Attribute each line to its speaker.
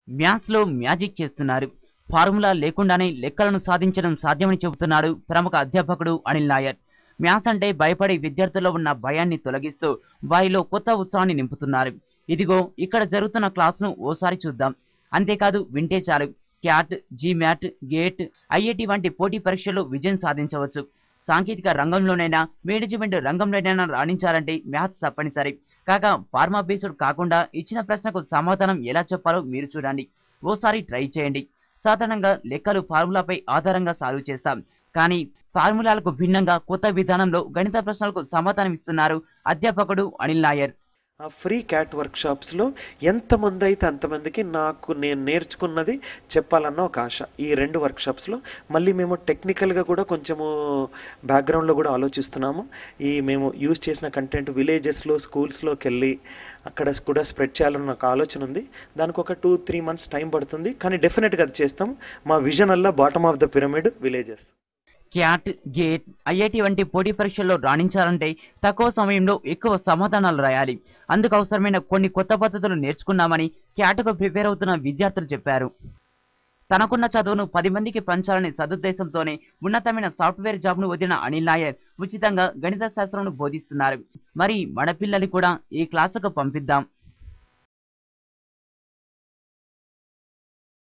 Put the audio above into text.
Speaker 1: Maths లో magic చేస్తున్నారు. Formula లేకుండానే లెక్కలను సాధించడం సాధ్యమని చెబుతున్నాడు ప్రముఖ అధ్యాపకుడు అనిల్ నాయర్. మ్యాథ్స్ అంటే భయపడే విద్యార్థుల్లో ఉన్న భయాన్ని తొలగిస్తూ వారిలో కొత్త ఉత్సాహాన్ని నింపుతున్నారు. ఇదిగో ఇక్కడ జరుగుతున్న క్లాస్ను ఓసారి చూద్దాం. అంతేకాదు వింటే చాలు, క్యాట్, జీమ్యాట్, గేట్, ఐఐటి వంటి పోటీ పరీక్షల్లో విజయం సాధించవచ్చు. సాంకేతిక రంగంలోనైనా, మేనేజ్మెంట్ రంగంలోనైనా రాణించాలంటే మ్యాథ్స్ తప్పనిసరి. కాగా ఫార్మా బేస్డ్ కాకుండా ఇచ్చిన ప్రశ్నకు సమాధానం ఎలా చెప్పాలో మీరు చూడండి. ఓసారి ట్రై చేయండి. సాధారణంగా లెక్కలు ఫార్ములాపై ఆధారంగా సాల్వ్ చేస్తాం. కానీ ఫార్ములాలకు భిన్నంగా కొత్త విధానంలో గణిత ప్రశ్నలకు సమాధానం ఇస్తున్నారు అధ్యాపకుడు అనిల్ నాయర్.
Speaker 2: ఆ ఫ్రీ క్యాట్ వర్క్షాప్స్లో ఎంతమంది అయితే అంతమందికి నేను నేర్చుకున్నది చెప్పాలన్న ఒక ఆశ. ఈ 2 వర్క్షాప్స్లో మళ్ళీ మేము టెక్నికల్గా కూడా కొంచెము బ్యాక్గ్రౌండ్లో కూడా ఆలోచిస్తున్నాము. మేము యూజ్ చేసిన కంటెంట్ విలేజెస్లో, స్కూల్స్లోకి వెళ్ళి అక్కడ కూడా స్ప్రెడ్ చేయాలన్న ఒక ఆలోచన ఉంది. దానికి ఒక 2-3 మంత్స్ టైం పడుతుంది, కానీ డెఫినెట్గా అది చేస్తాం. మా vision Allah bottom of the pyramid villages.
Speaker 1: Cat, gate, IIT వంటి పోటీ పరీక్షల్లో రాణించాలంటే తక్కువ సమయంలో ఎక్కువ సమాధానాలు రాయాలి. అందుకు అవసరమైన కొన్ని కొత్త పద్ధతులు నేర్చుకున్నామని క్యాట్కు ప్రిపేర్ అవుతున్న విద్యార్థులు చెప్పారు. తనకున్న చదువును 10 మందికి పంచాలనే సదుద్దేశంతోనే ఉన్నతమైన సాఫ్ట్వేర్ జాబ్ను వదిలిన అనిల్ నాయర్ ఉచితంగా గణిత శాస్త్రంను బోధిస్తున్నారు. మరి మన పిల్లల్ని కూడా ఈ క్లాసుకు పంపిద్దాం.